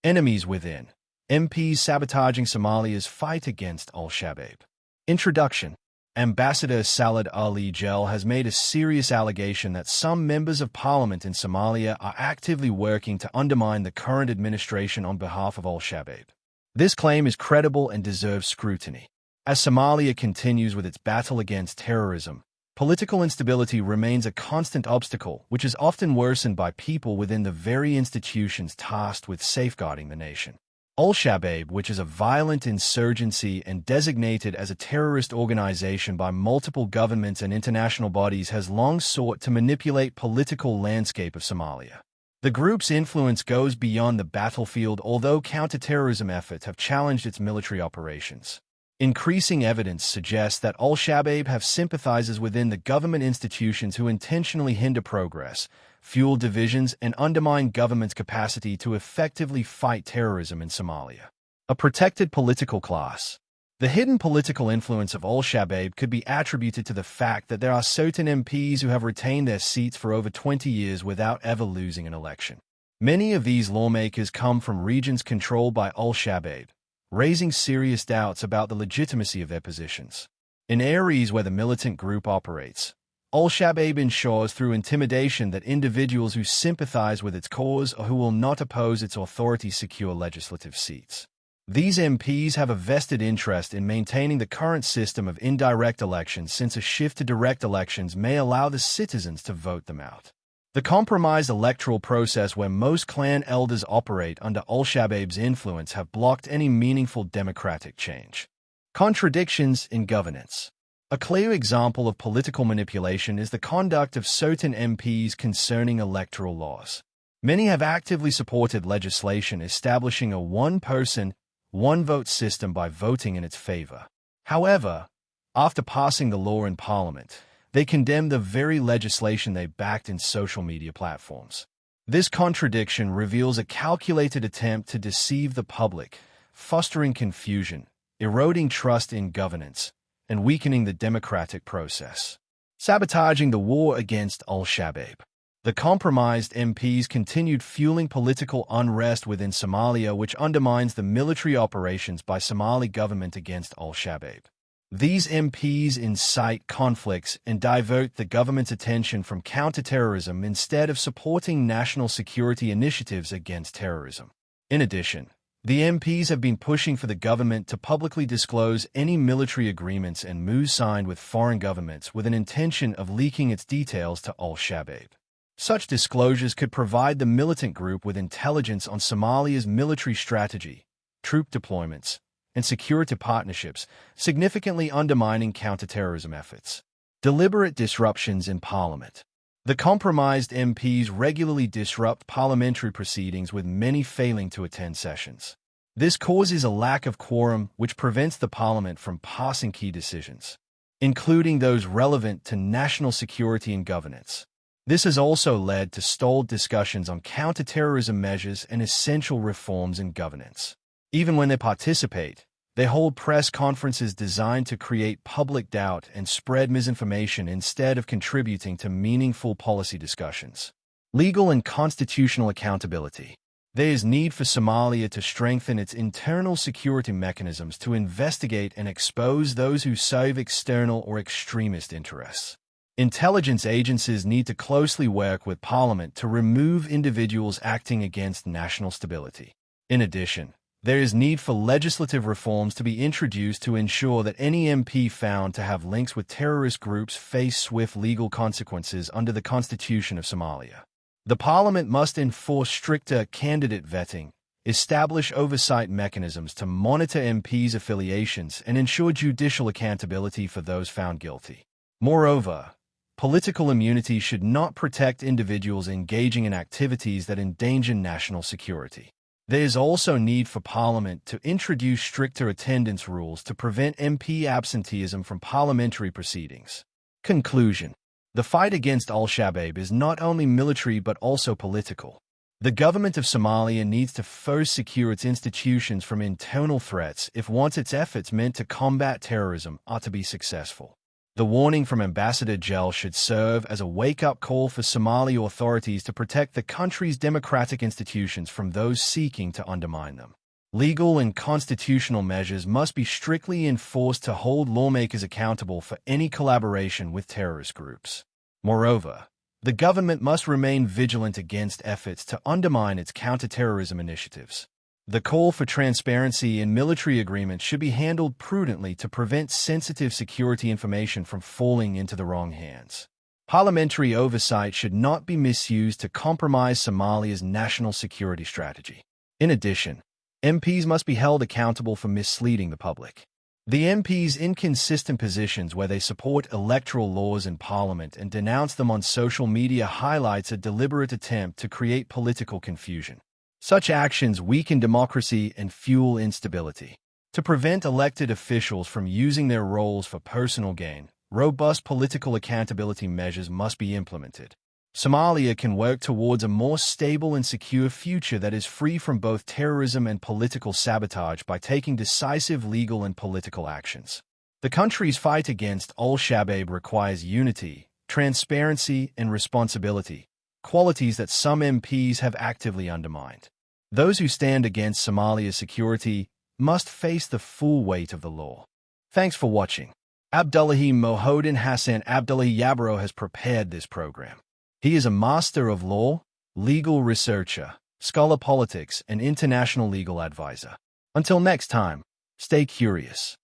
Enemies within. MPs sabotaging Somalia's fight against Al-Shabaab. Introduction. Ambassador Salad Ali Gel has made a serious allegation that some members of parliament in Somalia are actively working to undermine the current administration on behalf of Al-Shabaab. This claim is credible and deserves scrutiny. As Somalia continues with its battle against terrorism, political instability remains a constant obstacle, which is often worsened by people within the very institutions tasked with safeguarding the nation. Al-Shabaab, which is a violent insurgency and designated as a terrorist organization by multiple governments and international bodies, has long sought to manipulate political landscape of Somalia. The group's influence goes beyond the battlefield, although counterterrorism efforts have challenged its military operations. Increasing evidence suggests that Al-Shabaab have sympathizers within the government institutions who intentionally hinder progress, fuel divisions, and undermine government's capacity to effectively fight terrorism in Somalia. A protected political class. The hidden political influence of Al-Shabaab could be attributed to the fact that there are certain MPs who have retained their seats for over 20 years without ever losing an election. Many of these lawmakers come from regions controlled by Al-Shabaab, raising serious doubts about the legitimacy of their positions. In areas where the militant group operates, Al-Shabaab ensures through intimidation that individuals who sympathize with its cause or who will not oppose its authority secure legislative seats. These MPs have a vested interest in maintaining the current system of indirect elections, since a shift to direct elections may allow the citizens to vote them out. The compromised electoral process where most clan elders operate under Al-Shabaab's influence have blocked any meaningful democratic change. Contradictions in governance. A clear example of political manipulation is the conduct of certain MPs concerning electoral laws. Many have actively supported legislation establishing a one-person, one-vote system by voting in its favor. However, after passing the law in Parliament, they condemn the very legislation they backed in social media platforms. This contradiction reveals a calculated attempt to deceive the public, fostering confusion, eroding trust in governance, and weakening the democratic process. Sabotaging the war against Al-Shabaab. The compromised MPs continued fueling political unrest within Somalia, which undermines the military operations by Somali government against Al-Shabaab. These MPs incite conflicts and divert the government's attention from counterterrorism instead of supporting national security initiatives against terrorism. In addition, the MPs have been pushing for the government to publicly disclose any military agreements and moves signed with foreign governments with an intention of leaking its details to Al-Shabaab. Such disclosures could provide the militant group with intelligence on Somalia's military strategy, troop deployments, and security partnerships, significantly undermining counterterrorism efforts. Deliberate disruptions in Parliament. The compromised MPs regularly disrupt parliamentary proceedings, with many failing to attend sessions. This causes a lack of quorum, which prevents the Parliament from passing key decisions, including those relevant to national security and governance. This has also led to stalled discussions on counterterrorism measures and essential reforms in governance. Even when they participate, they hold press conferences designed to create public doubt and spread misinformation instead of contributing to meaningful policy discussions. Legal and constitutional accountability. There is need for Somalia to strengthen its internal security mechanisms to investigate and expose those who serve external or extremist interests. Intelligence agencies need to closely work with Parliament to remove individuals acting against national stability. In addition, there is need for legislative reforms to be introduced to ensure that any MP found to have links with terrorist groups face swift legal consequences under the Constitution of Somalia. The Parliament must enforce stricter candidate vetting, establish oversight mechanisms to monitor MPs' affiliations, and ensure judicial accountability for those found guilty. Moreover, political immunity should not protect individuals engaging in activities that endanger national security. There is also need for Parliament to introduce stricter attendance rules to prevent MP absenteeism from parliamentary proceedings. Conclusion. The fight against Al-Shabaab is not only military but also political. The government of Somalia needs to first secure its institutions from internal threats if its efforts meant to combat terrorism are to be successful. The warning from Ambassador Gel should serve as a wake-up call for Somali authorities to protect the country's democratic institutions from those seeking to undermine them. Legal and constitutional measures must be strictly enforced to hold lawmakers accountable for any collaboration with terrorist groups. Moreover, the government must remain vigilant against efforts to undermine its counterterrorism initiatives. The call for transparency in military agreements should be handled prudently to prevent sensitive security information from falling into the wrong hands. Parliamentary oversight should not be misused to compromise Somalia's national security strategy. In addition, MPs must be held accountable for misleading the public. The MPs' inconsistent positions where they support electoral laws in Parliament and denounce them on social media highlights a deliberate attempt to create political confusion. Such actions weaken democracy and fuel instability. To prevent elected officials from using their roles for personal gain, robust political accountability measures must be implemented. Somalia can work towards a more stable and secure future that is free from both terrorism and political sabotage by taking decisive legal and political actions. The country's fight against Al-Shabaab requires unity, transparency, and responsibility, qualities that some MPs have actively undermined. Those who stand against Somalia's security must face the full weight of the law. Thanks for watching. Abdullahi Mohoddin Hassan Abdullahi Yabro has prepared this program. He is a master of law, legal researcher, scholar politics, and international legal advisor. Until next time, stay curious.